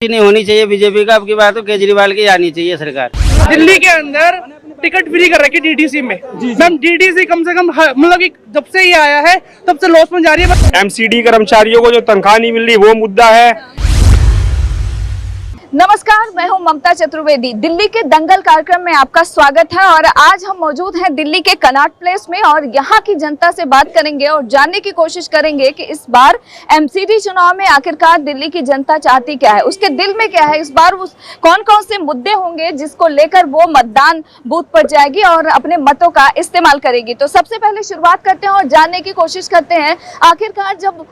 नहीं होनी चाहिए बीजेपी का। अब की बात तो केजरीवाल की आनी चाहिए सरकार। दिल्ली के अंदर टिकट फ्री कर रखी डीडीसी में। मैम डीडीसी कम से कम मतलब कि जब से ये आया है तब से लॉस में जा रही है। एमसीडी कर्मचारियों को जो तनख्वाह नहीं मिल रही वो मुद्दा है। नमस्कार, मैं हूं ममता चतुर्वेदी। दिल्ली के दंगल कार्यक्रम में आपका स्वागत है और आज हम मौजूद हैं दिल्ली के कनॉट प्लेस में और यहां की जनता से बात करेंगे और जानने की कोशिश करेंगे कि इस बार एमसीडी चुनाव में आखिरकार दिल्ली की जनता चाहती क्या है, उसके दिल में क्या है, इस बार उस कौन-कौन से मुद्दे होंगे जिसको लेकर वो मतदान बूथ पर जाएगी और अपने मतों का इस्तेमाल करेगी। तो सबसे पहले शुरुआत करते हैं और जानने की कोशिश करते हैं आखिरकार जब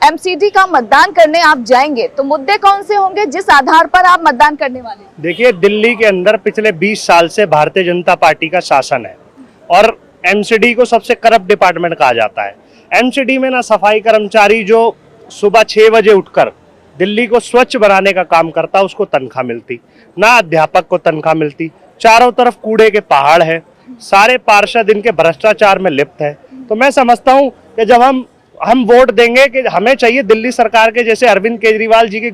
एमसीडी का मतदान करने आप जाएंगे तो मुद्दे कौन से होंगे जिस आधार पर आप मतदान करने वाले हैं? देखिए, दिल्ली के अंदर पिछले 20 साल से भारतीय जनता पार्टी का शासन है और एमसीडी को सबसे करप्ट डिपार्टमेंट कहा जाता है। एमसीडी में ना सफाई कर्मचारी जो सुबह 6 बजे उठकर दिल्ली को स्वच्छ बनाने का काम करता उसको तनख्वाह मिलती, ना अध्यापक को तनख्वाह मिलती। चारों तरफ कूड़े के पहाड़ है, सारे पार्षद इनके भ्रष्टाचार में लिप्त है। तो मैं समझता हूँ कि जब हम वोट देंगे कि हमें चाहिए दिल्ली सरकार के जैसे अरविंद केजरीवाल जी की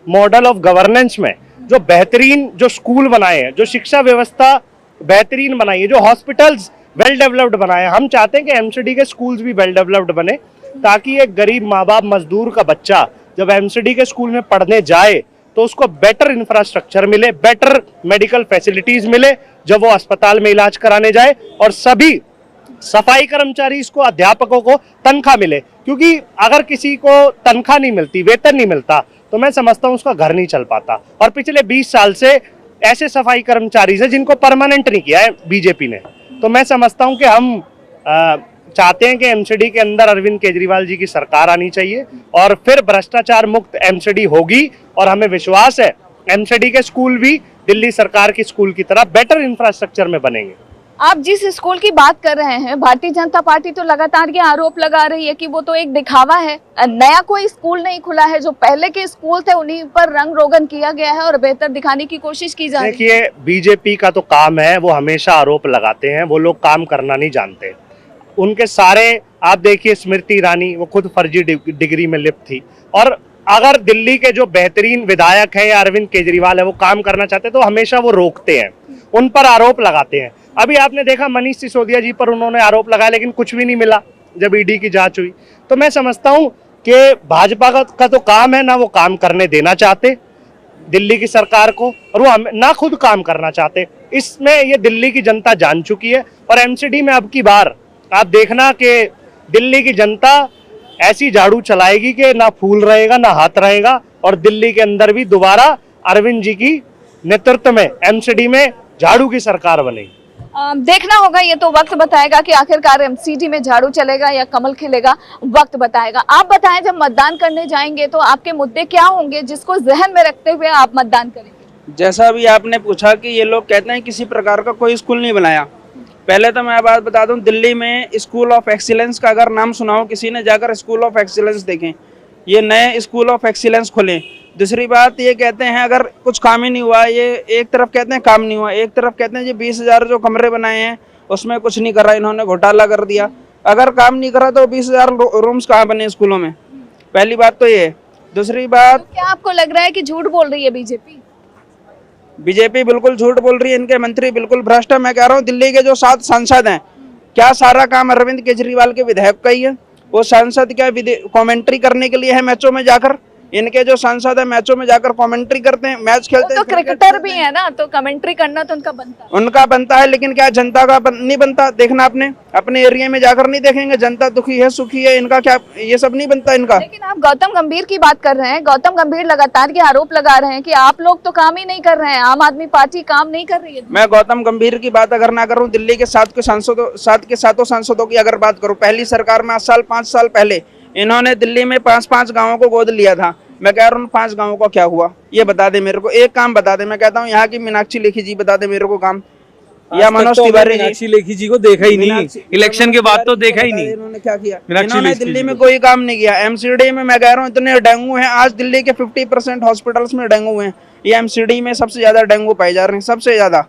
मॉडल ऑफ गवर्नेंस में जो बेहतरीन जो स्कूल बनाए हैं, जो शिक्षा व्यवस्था बेहतरीन बनाई है, जो हॉस्पिटल्स वेल डेवलप्ड बनाए हैं। हम चाहते हैं कि एमसीडी के स्कूल्स भी वेल डेवलप्ड बने ताकि एक गरीब माँ बाप मजदूर का बच्चा जब एमसीडी के स्कूल में पढ़ने जाए तो उसको बेटर इंफ्रास्ट्रक्चर मिले, बेटर मेडिकल फैसिलिटीज मिले जब वो अस्पताल में इलाज कराने जाए, और सभी सफाई कर्मचारी इसको अध्यापकों को तनख्वाह मिले। क्योंकि अगर किसी को तनख्वाह नहीं मिलती, वेतन नहीं मिलता, तो मैं समझता हूँ उसका घर नहीं चल पाता। और पिछले 20 साल से ऐसे सफाई कर्मचारी हैं जिनको परमानेंट नहीं किया है बीजेपी ने। तो मैं समझता हूँ कि हम चाहते हैं कि एमसीडी के अंदर अरविंद केजरीवाल जी की सरकार आनी चाहिए और फिर भ्रष्टाचार मुक्त एमसीडी होगी। और हमें विश्वास है एमसीडी के स्कूल भी दिल्ली सरकार की स्कूल की तरह बेटर इंफ्रास्ट्रक्चर में बनेंगे। आप जिस स्कूल की बात कर रहे हैं, भारतीय जनता पार्टी तो लगातार ये आरोप लगा रही है कि वो तो एक दिखावा है, नया कोई स्कूल नहीं खुला है, जो पहले के स्कूल थे उन्हीं पर रंग रोगन किया गया है और बेहतर दिखाने की कोशिश की जा रही है। देखिए, बीजेपी का तो काम है, वो हमेशा आरोप लगाते हैं, वो लोग काम करना नहीं जानते। उनके सारे आप देखिए, स्मृति ईरानी वो खुद फर्जी डिग्री में लिप्त थी। और अगर दिल्ली के जो बेहतरीन विधायक हैं या अरविंद केजरीवाल है वो काम करना चाहते तो हमेशा वो रोकते हैं, उन पर आरोप लगाते हैं। अभी आपने देखा मनीष सिसोदिया जी पर उन्होंने आरोप लगाया लेकिन कुछ भी नहीं मिला जब ईडी की जांच हुई। तो मैं समझता हूं कि भाजपा का तो काम है, ना वो काम करने देना चाहते दिल्ली की सरकार को, और वो ना खुद काम करना चाहते। इसमें ये दिल्ली की जनता जान चुकी है। और एमसीडी में अब की बार आप देखना कि दिल्ली की जनता ऐसी झाड़ू चलाएगी कि ना फूल रहेगा ना हाथ रहेगा, और दिल्ली के अंदर भी दोबारा अरविंद जी की नेतृत्व में एमसीडी में झाड़ू की सरकार बनेगी। देखना होगा, ये तो वक्त बताएगा कि आखिरकार एमसीडी में झाड़ू चलेगा या कमल खिलेगा, वक्त बताएगा। आप बताएं, जब मतदान करने जाएंगे तो आपके मुद्दे क्या होंगे जिसको जहन में रखते हुए आप मतदान करेंगे? जैसा अभी आपने पूछा कि ये लोग कहते हैं किसी प्रकार का कोई स्कूल नहीं बनाया। पहले तो मैं बात बता दूं, दिल्ली में स्कूल ऑफ एक्सीलेंस का अगर नाम सुना हो किसी ने, जाकर स्कूल ऑफ एक्सीलेंस देखें, ये नए स्कूल ऑफ एक्सीलेंस खुले। दूसरी बात ये कहते हैं अगर कुछ काम ही नहीं हुआ, ये एक तरफ कहते हैं काम नहीं हुआ, एक तरफ कहते हैं ये 20,000 जो कमरे बनाए हैं उसमें कुछ नहीं करा, इन्होंने घोटाला कर दिया। अगर काम नहीं करा तो 20,000 रूम्स कहाँ बने स्कूलों में? पहली बात तो ये। दूसरी बात, तो क्या आपको लग रहा है कि झूठ बोल रही है बीजेपी? बीजेपी बिल्कुल झूठ बोल रही है, इनके मंत्री बिल्कुल भ्रष्ट है। मैं कह रहा हूँ दिल्ली के जो 7 सांसद हैं, क्या सारा काम अरविंद केजरीवाल के विधायक का ही है? वो सांसद क्या कमेंट्री करने के लिए है मैचों में जाकर? इनके जो सांसद है मैचों में जाकर कमेंट्री करते हैं, मैच खेलते हैं। तो क्रिकेटर भी है ना, तो कमेंट्री करना तो उनका बनता है, लेकिन क्या जनता का नहीं बनता? देखना आपने अपने एरिया में जाकर नहीं देखेंगे जनता दुखी है सुखी है, इनका क्या ये सब नहीं बनता इनका? लेकिन आप गौतम गंभीर की बात कर रहे हैं, गौतम गंभीर लगातार ये आरोप लगा रहे हैं कि आप लोग तो काम ही नहीं कर रहे हैं, आम आदमी पार्टी काम नहीं कर रही है। मैं गौतम गंभीर की बात अगर ना करूँ, दिल्ली के 7 के सातों सांसदों की अगर बात करूँ, पहली सरकार में 5 साल पहले इन्होंने दिल्ली में 5 गाँवों को गोद लिया था। मैं कह रहा हूँ 5 गाँवों का क्या हुआ ये बता दे मेरे को, एक काम बता दे। मैं कहता हूँ यहाँ की मीनाक्षी लेखी जी बता दे मेरे को काम, या मनोज तिवारी जी। मीनाक्षी लेखी जी को देखा ही नहीं, इलेक्शन के बाद तो देखा ही नहीं। इन्होंने क्या किया? इन्होंने दिल्ली में कोई काम नहीं किया। एमसीडी में मैं कह रहा हूँ इतने डेंगू हैं, आज दिल्ली के 50% हॉस्पिटल्स में डेंगू हैं। ये एमसीडी में सबसे ज्यादा डेंगू पाए जा रहे हैं, सबसे ज्यादा।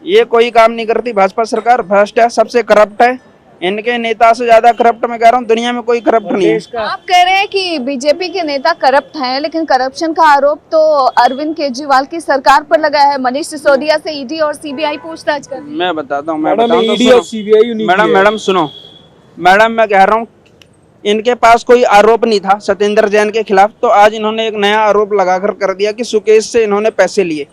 ये कोई काम नहीं करती भाजपा सरकार, भ्रष्ट है, सबसे करप्ट है। इनके नेता से ज्यादा करप्ट मैं कह रहा हूँ दुनिया में कोई करप्ट नहीं है। आप कह रहे हैं कि बीजेपी के नेता करप्ट हैं, लेकिन करप्शन का आरोप तो अरविंद केजरीवाल की सरकार पर लगा है। मनीष सिसोदिया से ईडी और सीबीआई पूछताछ कर रही है। मैं बताता हूँ मैडम सुनो मैडम, मैं कह रहा हूँ इनके पास कोई आरोप नहीं था सत्येंद्र जैन के खिलाफ, तो आज इन्होंने एक नया आरोप लगाकर कर दिया कि सुकेश से इन्होंने पैसे लिए,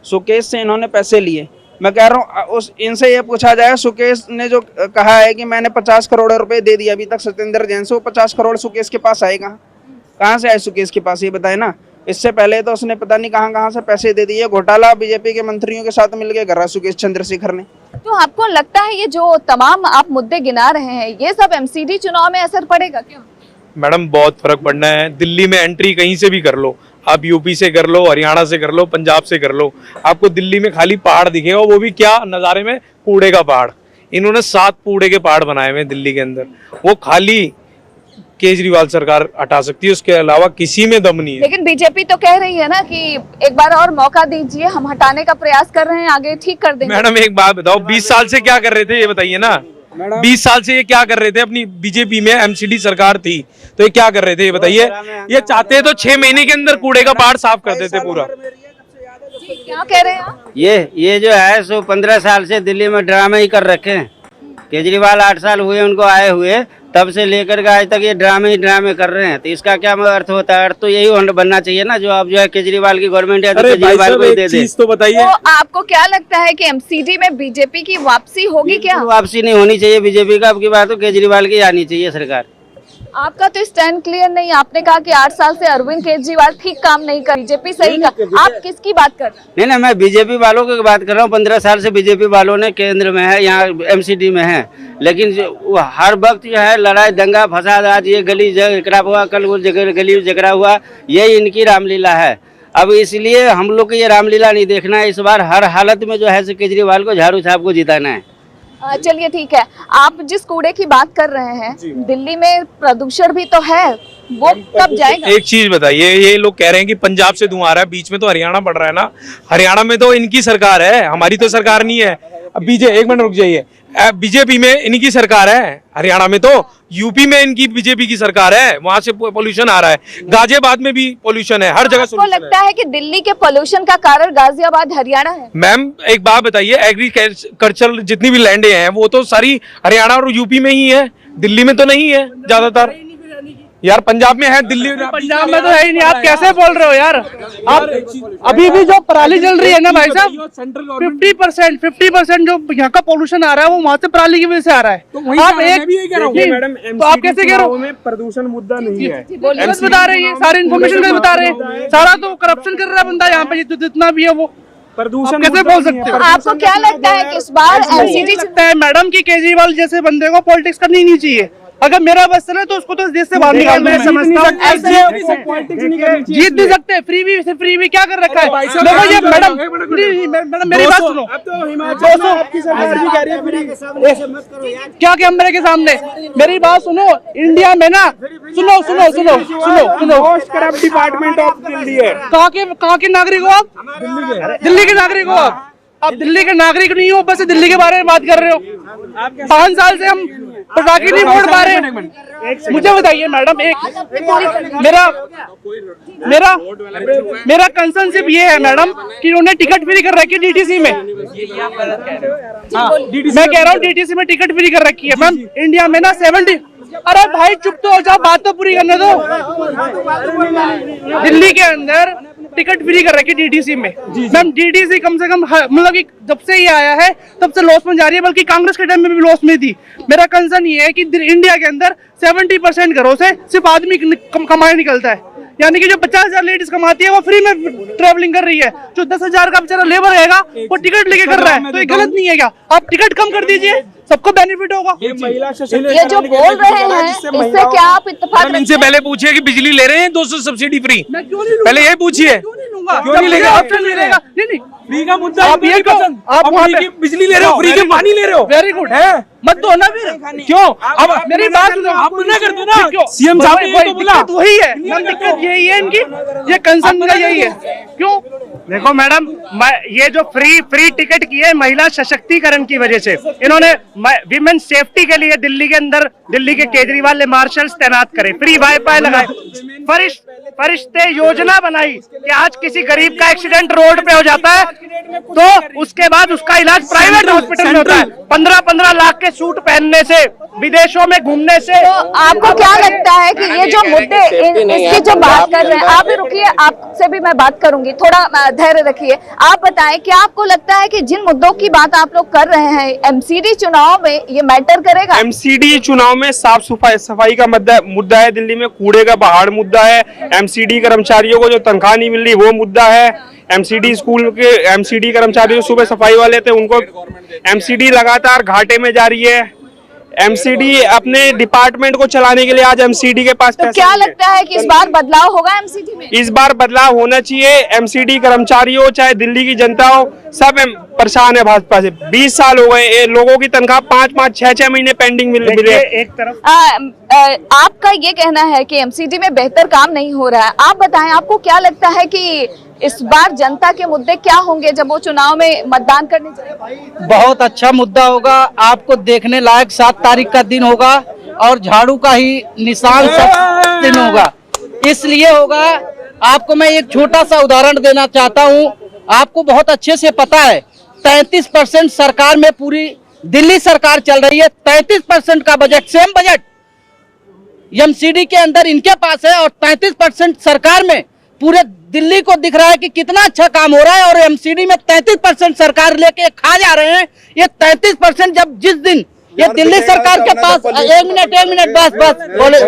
सुकेश से इन्होंने पैसे लिए। मैं कह रहा हूँ उस इनसे ये पूछा जाए, सुकेश ने जो कहा है कि मैंने 50 करोड़ रुपए दे दिए अभी तक सत्येंद्र जैन से, वो 50 करोड़ सुकेश के पास आए कहाँ से आए सुकेश के पास, ये बताए ना। इससे पहले तो उसने पता नहीं कहाँ से पैसे दे दिए। घोटाला बीजेपी के मंत्रियों के साथ मिलकर कर रहा सुकेश चंद्रशेखर ने। तो आपको लगता है ये जो तमाम आप मुद्दे गिना रहे हैं, ये सब एमसीडी चुनाव में असर पड़ेगा क्या? मैडम बहुत फर्क पड़ना है। दिल्ली में एंट्री कहीं से भी कर लो, आप यूपी से कर लो, हरियाणा से कर लो, पंजाब से कर लो, आपको दिल्ली में खाली पहाड़ दिखेगा, वो भी क्या नज़ारे में, कूड़े का पहाड़। इन्होंने 7 कूड़े के पहाड़ बनाए हुए दिल्ली के अंदर, वो खाली केजरीवाल सरकार हटा सकती है, उसके अलावा किसी में दम नहीं है। लेकिन बीजेपी तो कह रही है ना कि एक बार और मौका दीजिए, हम हटाने का प्रयास कर रहे हैं, आगे ठीक कर देंगे। मैडम एक बात बताओ, 20 साल से क्या कर रहे थे ये बताइए ना। 20 साल से ये क्या कर रहे थे? अपनी बीजेपी में एमसीडी सरकार थी तो ये क्या कर रहे थे ये बताइए। ये चाहते तो 6 महीने के अंदर कूड़े का पहाड़ साफ कर देते पूरा। क्या कह रहे हैं आप? ये जो है सो 15 साल से दिल्ली में ड्रामे ही कर रखे हैं। केजरीवाल 8 साल हुए उनको आए हुए, तब से लेकर के आज तक ये ड्रामे ही ड्रामे कर रहे हैं। तो इसका क्या अर्थ होता है? अर्थ तो यही बनना चाहिए ना, जो अब जो है केजरीवाल की गवर्नमेंट है तो केजरीवाल को ही दे दे। तो बताइए, तो आपको क्या लगता है कि एमसीडी में बीजेपी की वापसी होगी क्या? वापसी नहीं होनी चाहिए बीजेपी का, अब की बात तो केजरीवाल की आनी चाहिए सरकार। आपका तो स्टैंड क्लियर नहीं। आपने कहा कि 8 साल से अरविंद केजरीवाल ठीक काम नहीं कर, बीजेपी सही का। आप किसकी बात कर रहे हैं? नहीं, मैं बीजेपी वालों की बात कर रहा हूँ। 15 साल से बीजेपी वालों ने केंद्र में है, यहाँ एमसीडी में है, लेकिन वो हर वक्त जो है लड़ाई दंगा फसाद, आज ये गली जगरा हुआ, कल वो गली जगरा हुआ, यही इनकी रामलीला है। अब इसलिए हम लोग को ये रामलीला नहीं देखना है। इस बार हर हालत में जो है केजरीवाल को, झाड़ू साहब को जिताना है। चलिए ठीक है, आप जिस कूड़े की बात कर रहे हैं, दिल्ली में प्रदूषण भी तो है, वो कब जाएगा? एक चीज बताइए, ये लोग कह रहे हैं कि पंजाब से धुआं आ रहा है, बीच में तो हरियाणा पड़ रहा है ना। हरियाणा में तो इनकी सरकार है, हमारी तो सरकार नहीं है। अब एक मिनट रुक जाइए, बीजेपी में इनकी सरकार है, हरियाणा में तो, यूपी में इनकी बीजेपी की सरकार है, वहां से पोल्यूशन आ रहा है। गाजियाबाद में भी पोल्यूशन है, हर जगह। आपको लगता है कि दिल्ली के पोल्यूशन का कारण गाजियाबाद हरियाणा है? मैम एक बात बताइए, एग्रीकल्चर जितनी भी लैंडें हैं वो तो सारी हरियाणा और यूपी में ही है, दिल्ली में तो नहीं है ज्यादातर। यार पंजाब में है, दिल्ली में, पंजाब में तो है ही नहीं। आप कैसे बोल रहे हो यार? आप अभी भी जो पराली जल रही है ना भाई साहब, 50% जो यहाँ का पोल्यूशन आ रहा है वो वहाँ से पराली की वजह से आ रहा है। आप एक तो आप कैसे कह रहे हो? प्रदूषण मुद्दा नहीं है, गलत बता रहे हैं, सारी इन्फॉर्मेशन गलत बता रहे हैं। सारा तो करप्शन कर रहा है बंदा यहाँ पे, जितना भी है वो प्रदूषण कैसे बोल सकते हो? आपको क्या लगता है कि इस बार एमसीडी लगता है मैडम की केजरीवाल जैसे बंदे को पॉलिटिक्स करनी नहीं चाहिए। अगर मेरा बस चले तो उसको तो देश से बाहर निकालना है। जीत नहीं सकते। फ्री भी क्या कर रखा है? देखो ये मैडम मेरी बात सुनो। क्या कैमरे के सामने मेरी बात सुनो। इंडिया में ना, सुनो करप्ट डिपार्टमेंट ऑफ दिल्ली है। कहाँ के नागरिक हो आप? दिल्ली के नागरिक हो आप दिल्ली के नागरिक नहीं हो, बस दिल्ली के बारे में बात कर रहे हो। 5 साल से हम पटाखे नहीं फोड़ पा रहे। मुझे बताइए मैडम, एक मेरा कंसर्न सिर्फ ये है मैडम कि उन्होंने टिकट फ्री कर रखी है डीटीसी में। मैं कह रहा हूँ डीटीसी में टिकट फ्री कर रखी है मैम। इंडिया में ना 70। अरे भाई चुप तो हो जाओ, बात तो पूरी करने दो। दिल्ली के अंदर टिकट फ्री कर रखी डीटीसी में मैम। डीटीसी कम से कम मतलब कि जब से ये आया है तब से लॉस में जा रही है, बल्कि कांग्रेस के टाइम में भी लॉस में थी। मेरा कंसर्न ये है कि इंडिया के अंदर 70% घरों से सिर्फ आदमी कमाए निकलता है, यानी कि जो 50,000 लेडीज कमाती है वो फ्री में ट्रेवलिंग कर रही है। जो 10,000 का बेचारा लेबर रहेगा वो टिकट लेके कर रहा है, तो ये गलत नहीं है क्या? आप टिकट कम कर दीजिए, सबको बेनिफिट होगा। ये जो बोल रहे हैं इससे क्या आप इत्तेफाक? इनसे पहले पूछिए कि बिजली ले रहे हैं 200 सब्सिडी फ्री, पहले ये पूछिए। क्यों नहीं लेगा? ऑप्शन मिलेगा। नहीं फ्री का मुद्दा आप ये को आप वहाँ पे बिजली ले रहे हो, फ्री के पानी ले रहे हो। वेरी गुड है, मत दो ना फिर। क्यों? अब मेरी बात सुनो, आप मना कर दो ना। सीएम साहब ने तो बोला वही है, दिक्कत यही है इनकी, ये कंसर्न का यही है। क्यों? देखो मैडम, ये जो फ्री टिकट की है महिला सशक्तिकरण की वजह से, इन्होंने विमेन सेफ्टी के लिए दिल्ली के अंदर दिल्ली के केजरीवाल ने मार्शल्स तैनात करे, फ्री वाईफाई लगाए, फरिश्ते योजना बनाई कि आज किसी गरीब का एक्सीडेंट रोड पे हो जाता है तो उसके बाद उसका इलाज प्राइवेट हॉस्पिटल में होता है। 15-15 लाख के सूट पहनने से, विदेशों में घूमने से। तो आपको क्या लगता है कि ये जो मुद्दे इसकी जो बात कर रहे हैं, आप भी रुकिए, आपसे भी मैं बात करूंगी, थोड़ा धैर्य रखिए। आप बताएं, क्या आपको लगता है कि जिन मुद्दों की बात आप लोग कर रहे हैं एमसीडी चुनाव में ये मैटर करेगा? एमसीडी चुनाव में साफ सफाई का मुद्दा है, दिल्ली में कूड़े का पहाड़ मुद्दा है, एमसीडी कर्मचारियों को जो तनख्वाह नहीं मिल रही वो मुद्दा है, एमसीडी स्कूल के एमसीडी कर्मचारी सुबह सफाई वाले थे उनको एमसीडी लगातार घाटे में जा रही है। एमसीडी अपने डिपार्टमेंट को चलाने के लिए आज एमसीडी के पास तो क्या लगता है कि इस बार बदलाव होगा एमसीडी में? इस बार बदलाव होना चाहिए। एमसीडी कर्मचारी हो चाहे दिल्ली की जनता हो, सब परेशान है भाजपा से। 20 साल हो गए, लोगों की तनख्वाह 5-5, 6-6 महीने पेंडिंग मिले। एक तरफ आपका ये कहना है कि एमसीडी में बेहतर काम नहीं हो रहा है। आप बताएं, आपको क्या लगता है कि इस बार जनता के मुद्दे क्या होंगे जब वो चुनाव में मतदान करने जाएंगे? बहुत अच्छा मुद्दा होगा, आपको देखने लायक 7 तारीख का दिन होगा और झाड़ू का ही निशान सब दिन होगा। इसलिए होगा, आपको मैं एक छोटा सा उदाहरण देना चाहता हूँ। आपको बहुत अच्छे से पता है 33% सरकार में पूरी दिल्ली सरकार चल रही है, 33% का बजट, सेम बजट एमसीडी के अंदर इनके पास है और 33% सरकार में पूरे दिल्ली को दिख रहा है कि कितना अच्छा काम हो रहा है। और एमसीडी में 33% सरकार लेके खा जा रहे हैं। ये 33% जब जिस दिन ये दिल्ली सरकार के पास, एक मिनट बस बोले,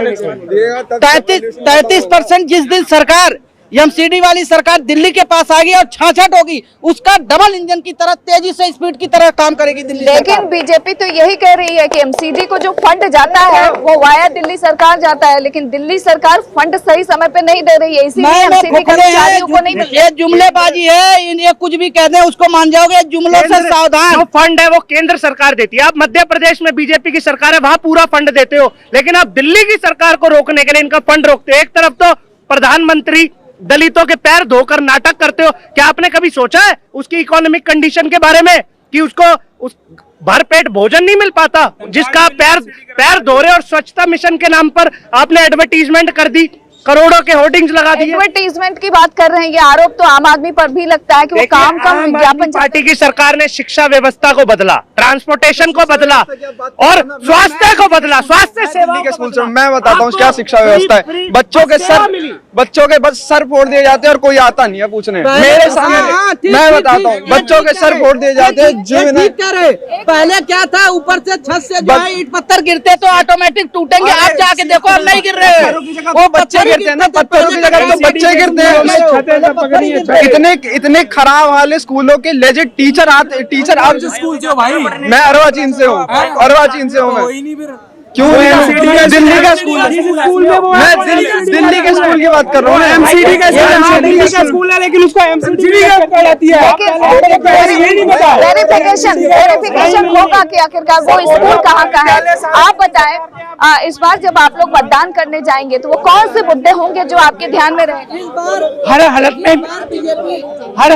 33% जिस दिन सरकार एमसीडी वाली सरकार दिल्ली के पास आ गई और 66 होगी, उसका डबल इंजन की तरह तेजी से स्पीड की तरह काम करेगी दिल्ली। लेकिन बीजेपी तो यही कह रही है कि एमसीडी को जो फंड जाता है वो वाया दिल्ली सरकार जाता है, लेकिन दिल्ली सरकार फंड सही समय पे नहीं दे रही है, इसीलिए एमसीडी कर्मचारियों को नहीं मिल रही। ये जुमलेबाजी है, ये कुछ भी कहते हैं उसको मान जाओगे, जुमलों से सावधान। जो फंड है वो केंद्र सरकार देती है। आप मध्य प्रदेश में बीजेपी की सरकार है, वहाँ पूरा फंड देते हो, लेकिन आप दिल्ली की सरकार को रोकने के लिए इनका फंड रोकते हो। एक तरफ तो प्रधानमंत्री दलितों के पैर धोकर नाटक करते हो। क्या आपने कभी सोचा है उसकी इकोनॉमिक कंडीशन के बारे में कि उसको उस भरपेट भोजन नहीं मिल पाता, जिसका पैर धो रहे? और स्वच्छता मिशन के नाम पर आपने एडवर्टीजमेंट कर दी, करोड़ों के होर्डिंग्स लगा दिए। एडवर्टीजमेंट की बात कर रहे हैं, ये आरोप तो आम आदमी पर भी लगता है कि वो काम कम विज्ञापन। पार्टी की सरकार ने शिक्षा व्यवस्था को बदला, ट्रांसपोर्टेशन को बदला और स्वास्थ्य को बदला, स्वास्थ्य सेवा के स्कूल से मैं बताता हूँ क्या शिक्षा व्यवस्था है। बच्चों के बस सर फोड़ दिए जाते हैं और कोई आता नहीं है पूछने। मेरे सामने मैं बताता हूँ, बच्चों के सर फोड़ दिए जाते हैं। पहले क्या था, ऊपर से छत से जो है ईंट पत्थर गिरते तो ऑटोमेटिक टूटेंगे, आप जाके देखो अब नहीं गिर रहे हैं, वो बच्चे गिरते हैं ना, पत्थरों की जगह तो बच्चे गिरते हैं। इतने खराब हाल है स्कूलों के। लेजिट टीचर आते स्कूल से भाई, मैं अर्वाचीन से हूँ मैं। क्यों? दिल्ली का स्कूल है, मैं दिल्ली के स्कूल की बात कर रहा हूँ। एमसीडी का स्कूल है लेकिन उसको एमसीडी कहलाती है। वेरिफिकेशन होगा कि आखिरकार वो स्कूल कहाँ का है। आप बताएं, इस बार जब आप लोग मतदान करने जाएंगे तो वो कौन से मुद्दे होंगे जो आपके ध्यान में रहेंगे? हर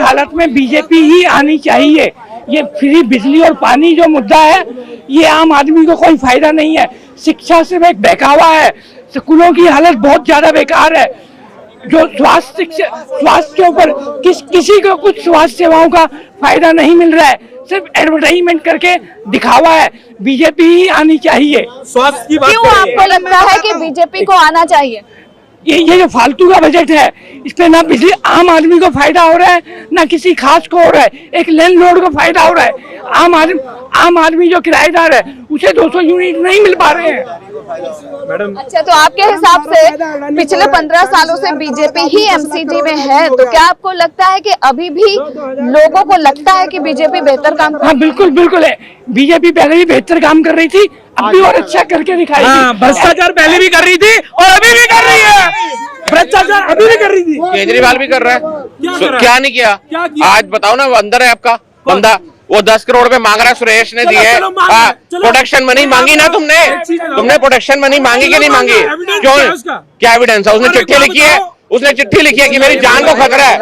हालत में बीजेपी ही आनी चाहिए। ये फ्री बिजली और पानी जो मुद्दा है, ये आम आदमी को कोई फायदा नहीं है। शिक्षा से एक बहकावा है, स्कूलों की हालत बहुत ज्यादा बेकार है। जो स्वास्थ्य के ऊपर किसी को कुछ स्वास्थ्य सेवाओं का फायदा नहीं मिल रहा है, सिर्फ एडवर्टाइजमेंट करके दिखावा है। बीजेपी ही आनी चाहिए। स्वास्थ्य की बात क्यों आपको लगता है कि बीजेपी को आना चाहिए? ये जो फालतू का बजट है, इसमें ना बिजली आम आदमी को फायदा हो रहा है ना किसी खास को हो रहा है, एक लैंडलॉर्ड को फायदा हो रहा है। आम आदमी जो किराएदार है उसे 200 यूनिट नहीं मिल पा रहे हैं। मैडम, अच्छा, तो आपके हिसाब से पिछले 15 सालों से बीजेपी ही एमसीडी में है, तो क्या आपको लगता है कि अभी भी लोगों को लगता है कि बीजेपी बेहतर काम कर? हाँ, बिल्कुल है। बीजेपी पहले भी बेहतर काम कर रही थी, अब भी और अच्छा करके दिखाएगी। भ्रष्टाचार पहले भी कर रही थी और अभी भी कर रही है। भ्रष्टाचार अभी भी कर रही थी, केजरीवाल भी कर रहा है। क्या नहीं किया? आज बताओ ना, वो अंदर है आपका बंदा, वो 10 करोड़ पे मांग रहा है, सुरेश ने दिए। प्रोटेक्शन मनी मांगी ना तुमने प्रोटेक्शन मनी मांगी कि नहीं मांगी? क्यों? क्या एविडेंस है? उसने चिट्ठी लिखी है, उसने चिट्ठी लिखी है कि मेरी जान को खतरा है,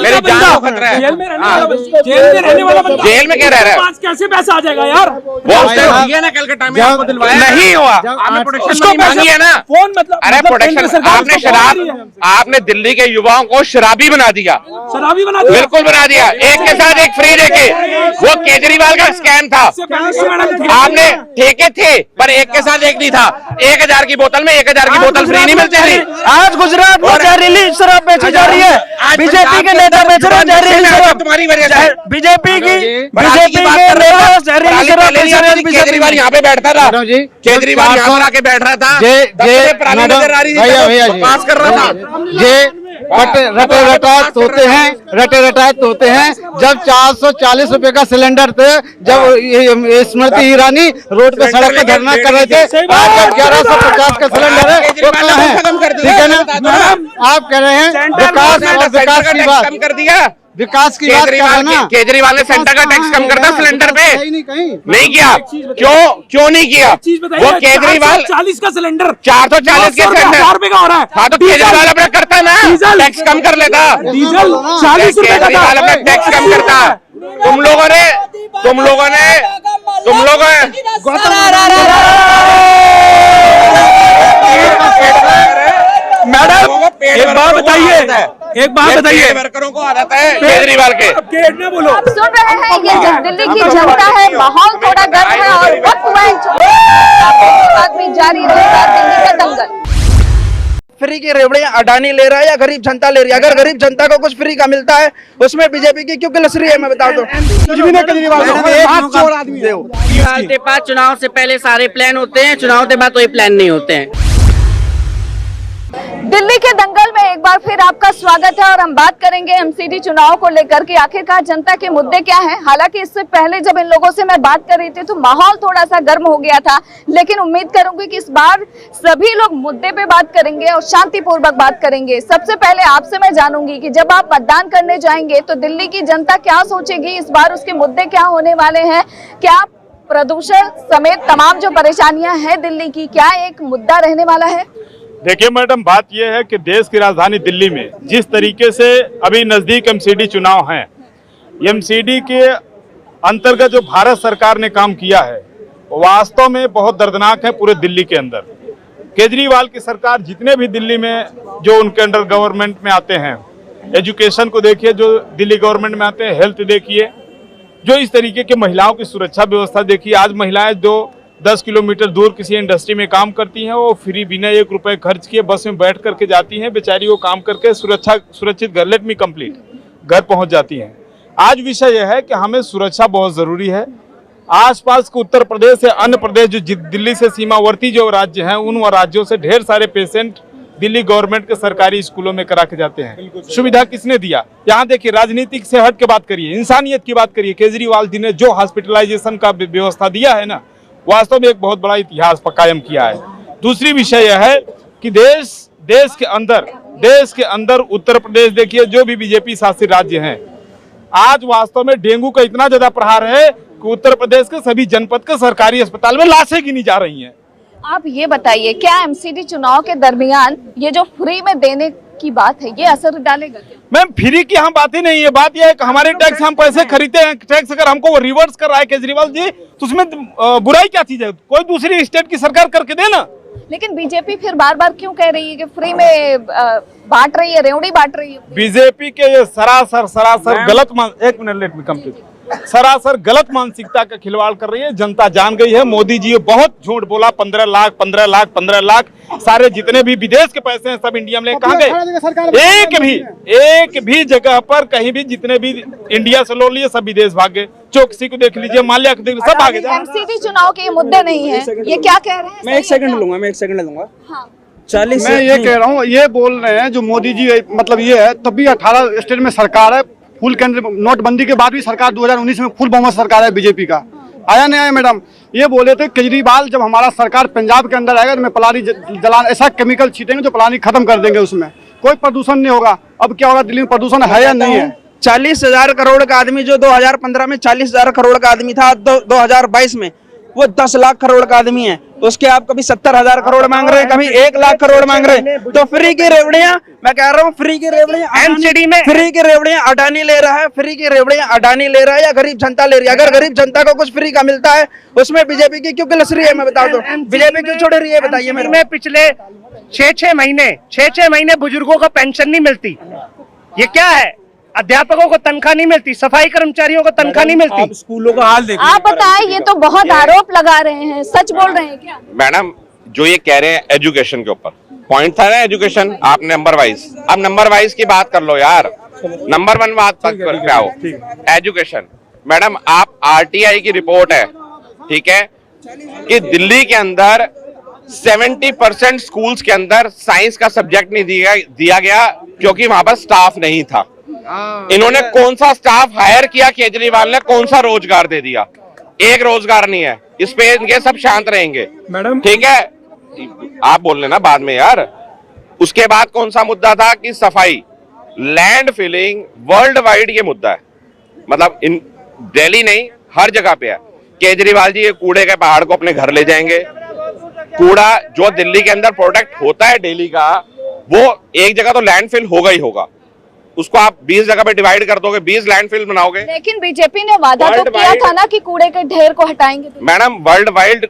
मेरी जान को खतरा है। जेल में रहने वाला बंदा जेल में क्या रह रहा है? पास कैसे पैसा आ जाएगा यार? वो उसने दिया ना कलकत्ता में, आपको दिलवाया नहीं हुआ, आपने प्रोटेक्शन मनी मांगी है ना। फोन मतलब अरे प्रोटेक्शन, आपने शराब, आपने दिल्ली के युवाओं को शराबी बना दिया, शराबी बना दिया, बिल्कुल बना दिया, एक के साथ एक फ्री देके। वो केजरीवाल का स्कैम था, आपने ठेके थे पर एक के साथ एक नहीं था। 1000 की बोतल में 1000 की बोतल फ्री नहीं मिलती थी। आज गुजरात में जहरीली शराब बेची जा रही है, बीजेपी के नेता बेच रहे हैं जहरीली शराब, तुम्हारी वजह से बीजेपी की केजरीवाल यहाँ पे बैठता था, केजरीवाल यहाँ पर आके बैठ रहा था, नजर आ रही थी, पास कर रहा था। रटे रटाए तोते हैं। जब 440 रुपए का सिलेंडर थे, जब स्मृति ईरानी रोड पे सड़क पे धरना कर रहे थे, आज जब 1150 का सिलेंडर है वो कहाँ है? ठीक है ना, आप कह रहे हैं विकास और विकास की बात, कम कर दिया, विकास की बात कर रहे ना। केजरीवाल ने सेंटर का टैक्स कम करता सिलेंडर पे नहीं किया, क्यों नहीं किया? वो केजरीवाल 40 का सिलेंडर 440 के सिलेंडर 4 रुपए का हो रहा है। हाँ तो केजरीवाल अपना करता ना, टैक्स कम कर लेता, डीजल 40 रुपए का केजरीवाल अपना टैक्स कम करता। तुम लोगों ने मैडम एक बात बताइए, वर्करों को आदत है केजरीवाल के। बोलो, आप सुन रहे हैं, ये जो दिल्ली की जनता है, माहौल थोड़ा गर्म है और वक्त हुआ है आदमी जारी रहेगा दिल्ली का दंगल। फ्री की रेवड़े अडानी ले रहा है या गरीब जनता ले रही है? अगर गरीब जनता को कुछ फ्री का मिलता है उसमें बीजेपी की क्यों गिलसरी है? मैं बता दूं, साल के 5 चुनाव से पहले सारे प्लान होते हैं, चुनाव के बाद कोई प्लान नहीं होते हैं। दिल्ली के दंगल में एक बार फिर आपका स्वागत है और हम बात करेंगे एमसीडी चुनाव को लेकर के आखिरकार जनता के मुद्दे क्या हैं। हालांकि इससे पहले जब इन लोगों से मैं बात कर रही थी तो माहौल थोड़ा सा गर्म हो गया था, लेकिन उम्मीद करूंगी कि इस बार सभी लोग मुद्दे पे बात करेंगे और शांतिपूर्वक बात करेंगे। सबसे पहले आपसे मैं जानूंगी कि जब आप मतदान करने जाएंगे तो दिल्ली की जनता क्या सोचेगी इस बार, उसके मुद्दे क्या होने वाले हैं? क्या प्रदूषण समेत तमाम जो परेशानियां हैं दिल्ली की, क्या एक मुद्दा रहने वाला है? देखिए मैडम, बात यह है कि देश की राजधानी दिल्ली में जिस तरीके से अभी नजदीक एमसीडी चुनाव हैं, एमसीडी के अंतर्गत जो भारत सरकार ने काम किया है वास्तव में बहुत दर्दनाक है पूरे दिल्ली के अंदर। केजरीवाल की सरकार जितने भी दिल्ली में जो उनके अंडर गवर्नमेंट में आते हैं, एजुकेशन को देखिए जो दिल्ली गवर्नमेंट में आते हैं, हेल्थ देखिए, जो इस तरीके के महिलाओं की सुरक्षा व्यवस्था देखिए। आज महिलाएं जो 10 किलोमीटर दूर किसी इंडस्ट्री में काम करती हैं, वो फ्री बिना 1 रुपए खर्च किए बस में बैठ करके जाती हैं, बेचारी वो काम करके सुरक्षित घर, लेट मी कंप्लीट, घर पहुंच जाती हैं। आज विषय यह है कि हमें सुरक्षा बहुत जरूरी है। आसपास के उत्तर प्रदेश से अन्य प्रदेश जो दिल्ली से सीमावर्ती जो राज्य हैं, उन राज्यों से ढेर सारे पेशेंट दिल्ली गवर्नमेंट के सरकारी स्कूलों में करा के जाते हैं। सुविधा किसने दिया? यहाँ देखिए, राजनीतिक से हट के बात करिए, इंसानियत की बात करिए। केजरीवाल जी ने जो हॉस्पिटलाइजेशन का व्यवस्था दिया है ना, वास्तव में एक बहुत बड़ा इतिहास कायम किया है। दूसरी विषय यह है कि देश के अंदर उत्तर प्रदेश देखिए, जो भी बीजेपी शासित राज्य हैं, आज वास्तव में डेंगू का इतना ज्यादा प्रहार है कि उत्तर प्रदेश के सभी जनपद के सरकारी अस्पताल में लाशें गिनी जा रही हैं। आप ये बताइए, क्या एमसीडी चुनाव के दरमियान ये जो फ्री में देने की बात है, ये असर डालेगा क्या? मैम, फ्री की हम बात ही नहीं है। बात यह है कि हमारे टैक्स हम पैसे खरीदते हैं, टैक्स अगर हमको वो रिवर्स कर रहा है केजरीवाल जी, तो उसमें बुराई क्या चीज है? कोई दूसरी स्टेट की सरकार करके दे ना। लेकिन बीजेपी फिर बार बार क्यों कह रही है कि फ्री में बांट रही है, रेवड़ी बांट रही है? बीजेपी के ये सरासर गलत एक मिनट, लेट मी कंप्लीट, सरासर गलत मानसिकता का खिलवाड़ कर रही है। जनता जान गई है। मोदी जी बहुत झूठ बोला, 15 लाख सारे जितने भी विदेश के पैसे हैं सब इंडिया में कहाँ गए? एक भी जगह पर कहीं भी जितने भी इंडिया से लोन लिए सब विदेश भाग गए। चौकसी को देख लीजिए, माल्या को देख लीजिए, सब भागे। एमसीडी चुनाव के ये मुद्दे नहीं है, ये क्या कह रहे हैं? मैं एक सेकंड लूंगा। हाँ। 40 मैं ये कह रहा हूँ, ये बोल रहे हैं जो मोदी जी, मतलब ये है, तब भी 18 स्टेट में सरकार है, फुल केंद्र, नोटबंदी के बाद भी सरकार 2019 में फुल बहुमत सरकार है बीजेपी का। आया नहीं आया मैडम? ये बोले थे केजरीवाल जब हमारा सरकार पंजाब के अंदर आएगा तो मैं पलानी जलान ऐसा केमिकल छीटेंगे जो पलानी खत्म कर देंगे, उसमें कोई प्रदूषण नहीं होगा। अब क्या होगा, दिल्ली में प्रदूषण है या नहीं है? 40,000 करोड़ का आदमी जो 2015 में 40,000 करोड़ का आदमी था, 2022 में वो 10 लाख करोड़ का आदमी है। उसके आप कभी 70,000 करोड़ मांग रहे हैं, कभी 1 लाख करोड़ मांग रहे हैं। तो फ्री की रेवड़ियां, मैं कह रहा हूँ फ्री की रेवड़ियां एमसीडी में, फ्री की रेवड़ियां अडानी ले रहा है, फ्री की रेवड़ियां अडानी ले रहा है या गरीब जनता ले रही है? अगर गरीब जनता को कुछ फ्री का मिलता है उसमें बीजेपी की क्यों किलस रही है? मैं बता दूं, बीजेपी क्यों छोड़ रही है, बताइए मेरे में पिछले 6-6 महीने बुजुर्गों को पेंशन नहीं मिलती। ये क्या है? अध्यापकों को तनख्वाह नहीं मिलती, सफाई कर्मचारियों को तनख्वाह नहीं मिलती। स्कूलों का हाल देखिए। आप बताएं, ये तो बहुत आरोप लगा रहे हैं, सच बोल रहे हैं क्या? मैडम जो ये कह रहे हैं एजुकेशन के ऊपर पॉइंट था ना, एजुकेशन आप नंबर वाइज, अब नंबर वाइज की बात कर लो यार, नंबर 1 बात पर क्या हो एजुकेशन। मैडम आप आरटीआई की रिपोर्ट है, ठीक है, कि दिल्ली के अंदर 70% स्कूल्स के अंदर साइंस का सब्जेक्ट नहीं दिया गया क्योंकि वहां पर स्टाफ नहीं था। इन्होंने कौन सा स्टाफ हायर किया? केजरीवाल ने कौन सा रोजगार दे दिया? एक रोजगार नहीं है। इस पे इनके सब शांत रहेंगे मैडम, ठीक है, आप बोल लेना बाद में यार। उसके बाद कौन सा मुद्दा था कि सफाई, लैंड फिलिंग वर्ल्ड वाइड ये मुद्दा है, मतलब इन दिल्ली नहीं हर जगह पे है। केजरीवाल जी ये कूड़े के पहाड़ को अपने घर ले जाएंगे। कूड़ा जो दिल्ली के अंदर प्रोडक्ट होता है डेली का, वो एक जगह तो लैंडफिल होगा ही होगा, उसको आप 20 जगह पे डिवाइड कर दोगे, 20 लैंडफिल बनाओगे। लेकिन बीजेपी ने वादा तो किया था ना कि कूड़े के ढेर को हटाएंगे। मैडम वर्ल्ड वाइड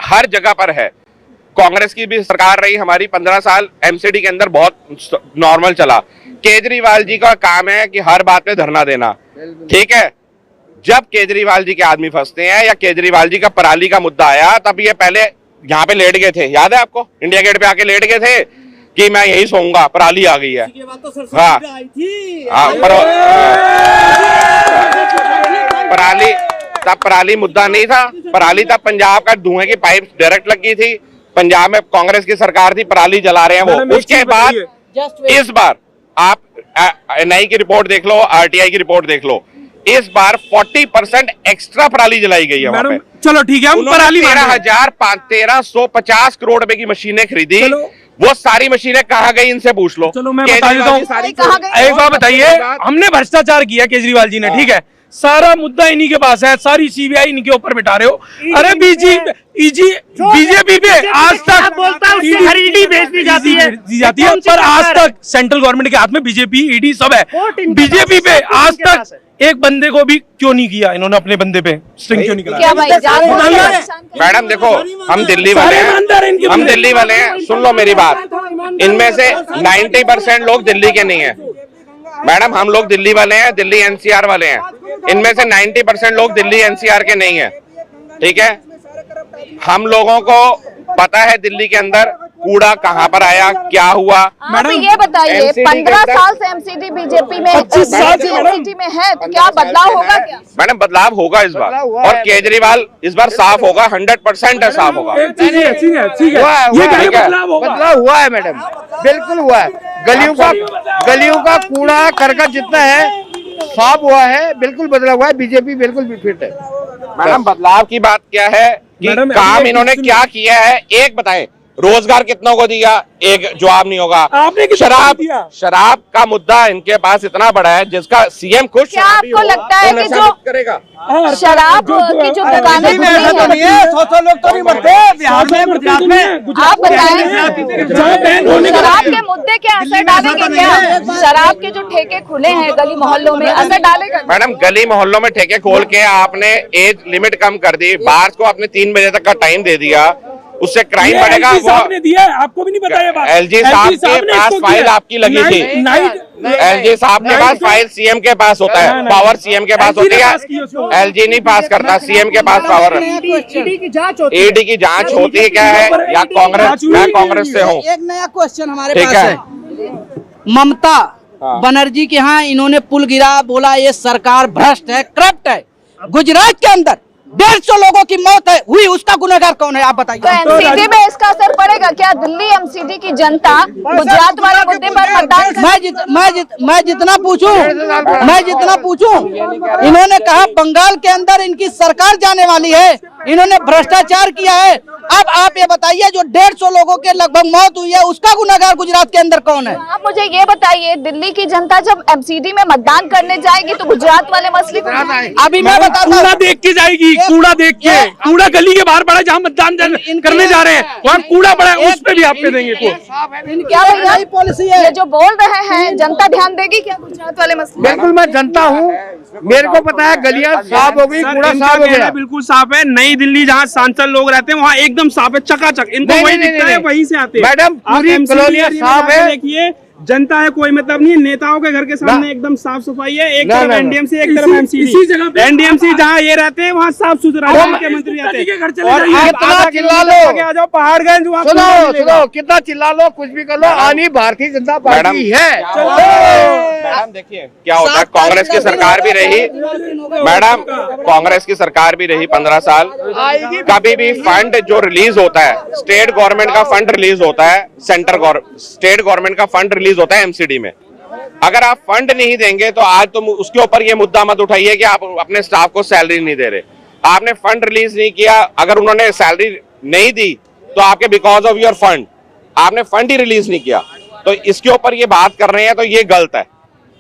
हर जगह पर है। कांग्रेस की भी सरकार रही हमारी 15 साल, एमसीडी के अंदर बहुत नॉर्मल चला। केजरीवाल जी का काम है कि हर बात पे धरना देना, ठीक है। जब केजरीवाल जी के आदमी फंसते हैं या केजरीवाल जी का पराली का मुद्दा आया, तब ये पहले यहाँ पे लेट गए थे, याद है आपको? इंडिया गेट पे आके लेट गए थे कि मैं यही सोऊंगा, पराली आ गई है। हाँ, पराली तब पराली मुद्दा नहीं था, पराली तब पंजाब का धुएं की पाइप डायरेक्ट लगी थी, पंजाब में कांग्रेस की सरकार थी, पराली जला रहे हैं वो। उसके बाद इस बार आप एनआई की रिपोर्ट देख लो, आरटीआई की रिपोर्ट देख लो, इस बार 40% एक्स्ट्रा पराली जलाई गई है वहाँ पे। चलो ठीक है, हम पराली 13,550 करोड़ रुपए की मशीनें खरीदी, वो सारी मशीनें कहाँ गई इनसे पूछ लो। चलो मैं बता देता हूँ, एक बात बताइए, हमने भ्रष्टाचार किया केजरीवाल जी ने, ठीक है, सारा मुद्दा इन्हीं के पास है, सारी सीबीआई इनके ऊपर बिठा रहे हो। अरे बीजेपी पे आज तक बोलता है उससे हर ईडी भेज दी जाती है, पर आज तक सेंट्रल गवर्नमेंट के हाथ में बीजेपी ईडी सब है। बीजेपी पे आज तक एक बंदे को भी क्यों नहीं किया इन्होंने, अपने बंदे पे स्ट्रिंग क्यों नहीं कराया? मैडम देखो, हम दिल्ली वाले हैं, हम दिल्ली वाले हैं, सुन लो मेरी बात, इनमें से 90% लोग दिल्ली के नहीं है मैडम, हम लोग दिल्ली वाले हैं, दिल्ली एनसीआर वाले हैं, इनमें से 90% लोग दिल्ली एनसीआर के नहीं है, ठीक है। हम लोगों को पता है दिल्ली के अंदर कूड़ा कहाँ पर आया, क्या हुआ। मैडम ये बताइए, 15 साल से एमसीडी बीजेपी में एमसीडी में है, तो क्या बदलाव होगा क्या? मैडम बदलाव होगा इस बार, और केजरीवाल इस बार साफ होगा, 100% साफ होगा। बदलाव हुआ है मैडम, बिल्कुल हुआ है। गलियों का कूड़ा करकट जितना है साफ हुआ है, बिल्कुल बदलाव हुआ है। बीजेपी बिल्कुल भी फिट है मैडम। बदलाव की बात क्या है कि काम इन्होंने क्या किया है, एक बताएं। रोजगार कितनों को दिया, एक जवाब नहीं होगा। शराब का मुद्दा इनके पास इतना बड़ा है जिसका सीएम खुद क्या आपको लगता है कि जो करेगा शराब की जो दुकानें खुली हैं, 100 लोग तो नहीं मरते बिहार में, गुजरात में, आप बताएं शराब के मुद्दे क्या असर डालेंगे? क्या शराब के जो ठेके खुले हैं गली मोहल्लों में असर डालेगा? मैडम गली मोहल्लों में ठेके खोल के आपने एज लिमिट कम कर दी, बार को आपने 3 बजे तक का टाइम दे दिया, उससे क्राइम बढ़ेगा। वो दिया है, आपको भी नहीं बताया बात। एलजी साहब के पास फाइल आपकी लगी थी, एलजी साहब के पास फाइल सीएम के पास होता है, पावर सीएम के पास होती है, एलजी नहीं पास करता, सीएम के पास पावर है। ईडी की जांच होती है क्या है, या कांग्रेस, मैं कांग्रेस से हूँ। एक नया क्वेश्चन हमारे पास है, ममता बनर्जी के यहाँ इन्होंने पुल गिरा, बोला ये सरकार भ्रष्ट है, करप्ट है। गुजरात के अंदर 150 लोगों की मौत है हुई, उसका गुनहगार कौन है आप बताइए? तो एमसीडी में इसका असर पड़ेगा क्या? दिल्ली एमसीडी की जनता गुजरात वाले मुद्दे पर मतदान मैं जितना पूछूं, इन्होंने कहा बंगाल के अंदर इनकी सरकार जाने वाली है, इन्होंने भ्रष्टाचार किया है। अब आप ये बताइए जो 150 लोगों के लगभग मौत हुई है उसका गुनहगार गुजरात के अंदर कौन है? आप मुझे ये बताइए, दिल्ली की जनता जब एमसीडी में मतदान करने जाएगी तो गुजरात वाले मसले को अभी मैं बताता कूड़ा हूँ, देख के जाएगी, कूड़ा देख के, कूड़ा गली के बाहर पड़ा है जहाँ मतदान करने जा रहे हैं, वहाँ कूड़ा पड़ा है, उस पे भी आप पे देंगे क्या भैया पॉलिसी है। ये जो बोल रहे हैं जनता ध्यान देगी क्या गुजरात वाले मसले? बिल्कुल, मैं जनता हूँ, मेरे को पता है गलियां साफ हो गई, कूड़ा साफ हो गया। बिल्कुल साफ है। नई दिल्ली जहाँ सांसद लोग रहते हैं वहाँ एकदम साफ है, चकाचक। इनको नहीं, वही नहीं, दिखता है, नहीं, वहीं से आते हैं। मैडम, पूरी आप कॉलोनियां MCD साफ है। देखिए, जनता है, कोई मतलब नहीं है। नेताओं के घर के सामने एकदम साफ सफाई है, एक तरफ एनडीएमसी, एक तरफ एमसीडी। एनडीएमसी जहाँ ये रहते हैं वहाँ साफ सुथरा मुख्यमंत्री रहते हैं। और कितना चिल्ला लो, आ जाओ पहाड़गंज, सुनो कितना चिल्ला लो, कुछ भी कर लो, आनी भारतीय जनता पार्टी है। मैडम देखिए क्या होता है, कांग्रेस की सरकार भी रही मैडम, कांग्रेस की सरकार भी रही 15 साल। कभी भी फंड जो रिलीज होता है, स्टेट गवर्नमेंट का फंड रिलीज होता है, स्टेट गवर्नमेंट का फंड रिलीज होता है एमसीडी में। अगर आप फंड नहीं देंगे तो आज तो उसके ऊपर ये मुद्दा मत उठाइए कि आप अपने स्टाफ को सैलरी नहीं दे रहे। आपने फंड रिलीज नहीं किया, अगर उन्होंने सैलरी नहीं दी तो आपके बिकॉज ऑफ योर फंड, आपने फंड ही रिलीज नहीं किया, तो इसके ऊपर ये बात कर रहे हैं तो ये गलत है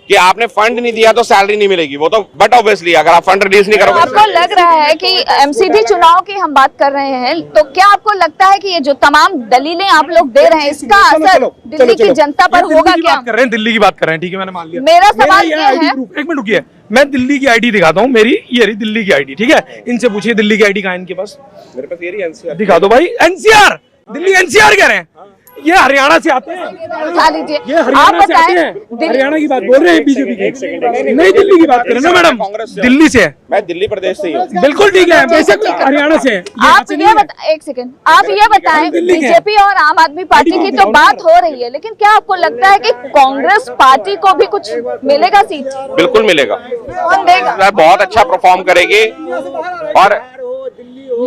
कि आपने फंड नहीं दिया तो सैलरी नहीं मिलेगी। वो तो बट ऑब्वियसली अगर आप फंड रिलीज नहीं करोगे। आपको लग रहा है कि एमसीडी चुनाव की हम बात कर रहे हैं, तो क्या आपको लगता है कि ये जो तमाम दलीलें आप लोग दे रहे हैं इसका असर दिल्ली की जनता पर होगा क्या? कर रहे हैं, दिल्ली की बात कर रहे हैं, ठीक है, मैंने मान लिया। मेरा सवाल ये है, एक मिनट रुकिए, मैं दिल्ली की आईडी दिखाता हूँ, मेरी ये रही दिल्ली की आईडी, ठीक है। इनसे पूछिए दिल्ली की आईडी कहाँ है इनके पास? मेरे पास ये एनसीआर दिखा दो भाई, एनसीआर, दिल्ली एनसीआर कह रहे हैं, ये हरियाणा से आते हैं, उठा लीजिए। ये आप हरियाणा से आते बताएं, हैं, हरियाणा की बात बोल रहे हैं बीजेपी की, नहीं दिल्ली की बात करें ना मैडम, दिल्ली से है। मैं दिल्ली प्रदेश से ही हूँ। बिल्कुल ठीक है, बेशक हरियाणा से है। आप ये एक सेकंड, आप ये बताएं, बीजेपी और आम आदमी पार्टी की तो बात हो रही है, लेकिन क्या आपको लगता है कि कांग्रेस पार्टी को भी कुछ मिलेगा सीट? बिल्कुल मिलेगा, कौन देगा? बहुत अच्छा परफॉर्म करेगी और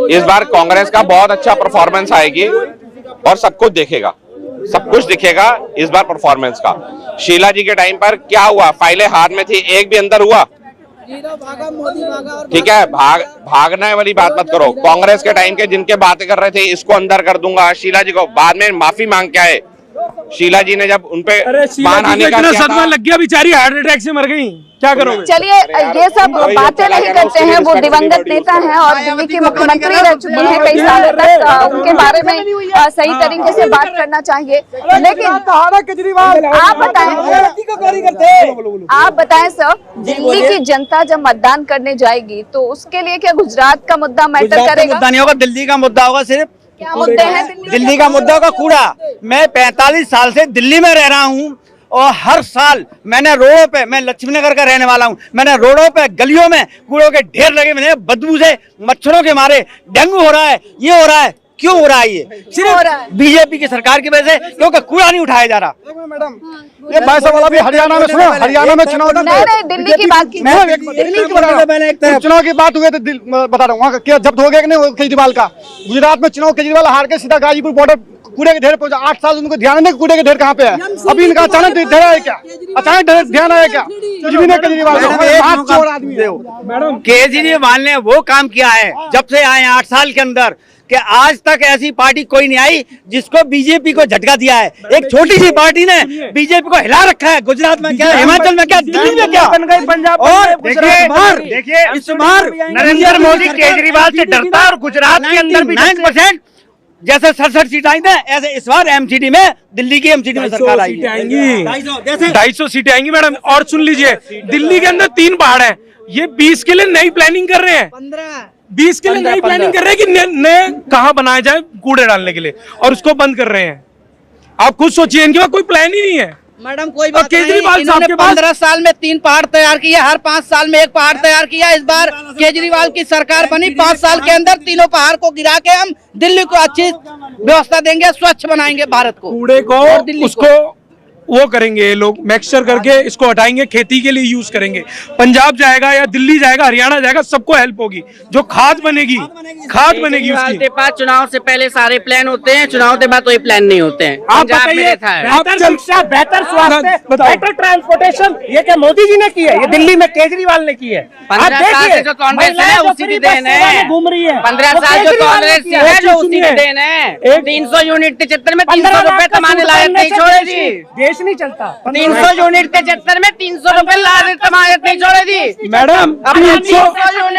इस बार कांग्रेस का बहुत अच्छा परफॉर्मेंस आएगी और सब कुछ देखेगा, सब कुछ दिखेगा इस बार परफॉर्मेंस का। शीला जी के टाइम पर क्या हुआ, फाइलें हाथ में थी, एक भी अंदर हुआ, ठीक है, भागने वाली बात मत करो। कांग्रेस के टाइम के जिनके बातें कर रहे थे इसको अंदर कर दूंगा, शीला जी को बाद में माफी मांग के आए। शीला जी ने जब उनपे मानहानि का सदमा लग गया, बेचारी हार्ट अटैक से मर गई, क्या करोगे? चलिए ये सब बातें नहीं करते हैं, वो दिवंगत नेता हैं और दिल्ली के मुख्यमंत्री रह चुके हैं कई सालों तक, उनके बारे में सही तरीके से बात करना चाहिए। लेकिन आप बताएं सर, दिल्ली की जनता जब मतदान करने जाएगी तो उसके लिए क्या गुजरात का मुद्दा मैटर करेगा? मुद्दा नहीं होगा, दिल्ली का मुद्दा होगा सिर्फ। क्या मुद्दे हैं दिल्ली का मुद्दा होगा कूड़ा। मैं 45 साल से दिल्ली में रह रहा हूँ और हर साल मैंने रोडों पे, मैं लक्ष्मीनगर का रहने वाला हूँ, मैंने रोडों पे गलियों में कूड़ों के ढेर लगे हुए, बदबू से मच्छरों के मारे डेंगू हो रहा है, ये हो रहा है। क्यों हो रहा है? ये सिर्फ बीजेपी की सरकार की वजह से, क्योंकि कूड़ा नहीं उठाया जा रहा। मैडम ये पैसा वाला भी हरियाणा में, सुनो हरियाणा में चुनाव दिल्ली की बात की, चुनाव की बात हुई तो बता रहा हूँ वहाँ जब्त हो गया कि नहीं केजरीवाल का। गुजरात में चुनाव केजरीवाल हार के सीधा गाजीपुर बॉर्डर कूड़े के ढेर पहुंचा। 8 साल उनको ध्यान नहीं कूड़े के ढेर कहाँ पे है। अभी इनका अचानक ध्यान आया क्या? अचानक ध्यान आया क्या? कुछ भी नहीं केजरीवाल। केजरीवाल ने वो काम किया है जब से आए 8 साल के अंदर कि आज तक ऐसी पार्टी कोई नहीं आई जिसको बीजेपी को झटका दिया है। एक छोटी सी पार्टी ने बीजेपी को हिला रखा है। गुजरात में क्या, हिमाचल में क्या, दिल्ली में क्या बन गई, पंजाब। और देखिए इस बार नरेंद्र मोदी केजरीवाल से डरता है और गुजरात के अंदर भी 9% जैसे 67 सीट आई थे, ऐसे इस बार एमसीडी में, दिल्ली की एमसीडी में सरकार आई आएंगी, 250 सीटें आएंगी मैडम। और सुन लीजिए, दिल्ली के अंदर 3 पहाड़ हैं, ये 20 के लिए नई प्लानिंग कर रहे हैं, 20 के लिए नई प्लानिंग कर रहे हैं कि नए कहाँ बनाया जाए कूड़े डालने के लिए, और उसको बंद कर रहे हैं। आप खुद सोचिए, इनके पास कोई प्लान ही नहीं है। मैडम कोई बात नहीं, केजरीवाल साहब के 15 साल में 3 पहाड़ तैयार किए, हर 5 साल में 1 पहाड़ तैयार किया। इस बार केजरीवाल की सरकार बनी, 5 साल के अंदर तीनों पहाड़ को गिरा के हम दिल्ली को अच्छी व्यवस्था देंगे, स्वच्छ बनाएंगे भारत को, कूड़े को, उसको वो करेंगे ये लोग, मिक्सचर करके इसको हटाएंगे, खेती के लिए यूज करेंगे। पंजाब जाएगा या दिल्ली जाएगा, हरियाणा जाएगा, सबको हेल्प होगी। जो खाद बनेगी उसकी। चुनाव से पहले सारे प्लान होते हैं, चुनाव के बाद कोई प्लान नहीं होते हैं। आप बताइए, बेहतर शिक्षा, बेहतर स्वास्थ्य, बेहतर ट्रांसपोर्टेशन, ये क्या मोदी जी ने की है? ये दिल्ली में केजरीवाल ने की है। 15 साल से जो कांग्रेस है उसी की देन है। घूम रही है 15 साल जो कांग्रेस है जो उसी की देन है। 300 यूनिट के चक्कर में 300 रुपए कमाने लायक नहीं छोड़े दी। देश नहीं चलता। 300 यूनिट के चक्कर में 300 रुपए कमाने नहीं छोड़े दी। मैडम अब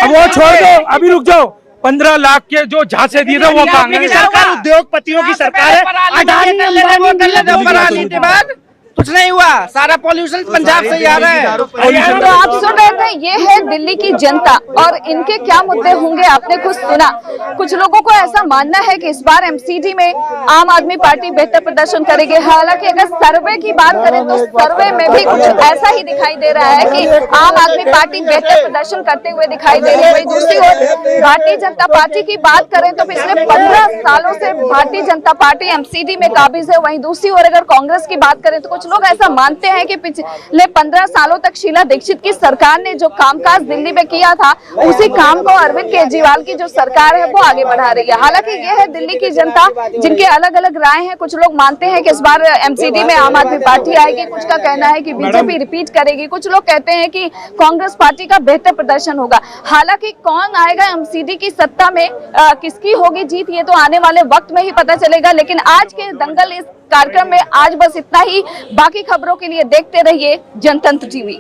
वो छोड़ दो, अभी रुक जाओ। 15 लाख के जो झांसे दिए थे वो कांग्रेस सरकार, उद्योगपतियों की सरकार है। अडानी के बाद कुछ नहीं हुआ, सारा पॉल्यूशन पंजाब से ही आ रहा है। तो आप सुन रहे थे, ये है दिल्ली की जनता और इनके क्या मुद्दे होंगे आपने कुछ सुना। कुछ लोगों को ऐसा मानना है कि इस बार एमसीडी में आम आदमी पार्टी बेहतर प्रदर्शन करेगी। हालांकि अगर सर्वे की बात करें तो सर्वे में भी कुछ ऐसा ही दिखाई दे रहा है कि आम आदमी पार्टी बेहतर प्रदर्शन करते हुए दिखाई दे रही है। वहीं दूसरी ओर भारतीय जनता पार्टी की बात करें तो पिछले 15 सालों से भारतीय जनता पार्टी एमसीडी में काबिज है। वहीं दूसरी ओर अगर कांग्रेस की बात करें तो कुछ लोग ऐसा मानते हैं कि पिछले 15 सालों तक शीला दीक्षित की सरकार ने जो कामकाज दिल्ली में किया था, उसी काम को अरविंद केजरीवाल की जो सरकार है वो आगे बढ़ा रही है। हालांकि ये है दिल्ली की जनता जिनके अलग अलग राय हैं। कुछ लोग मानते हैं कि इस बार एमसीडी में आम आदमी पार्टी आएगी, कुछ का कहना है कि बीजेपी रिपीट करेगी, कुछ लोग कहते हैं कि कांग्रेस पार्टी का बेहतर प्रदर्शन होगा। हालांकि कौन आएगा एमसीडी की सत्ता में, किसकी होगी जीत, ये तो आने वाले वक्त में ही पता चलेगा। लेकिन आज के दंगल इस कार्यक्रम में आज बस इतना ही। बाकी खबरों के लिए देखते रहिए जनतंत्र टीवी।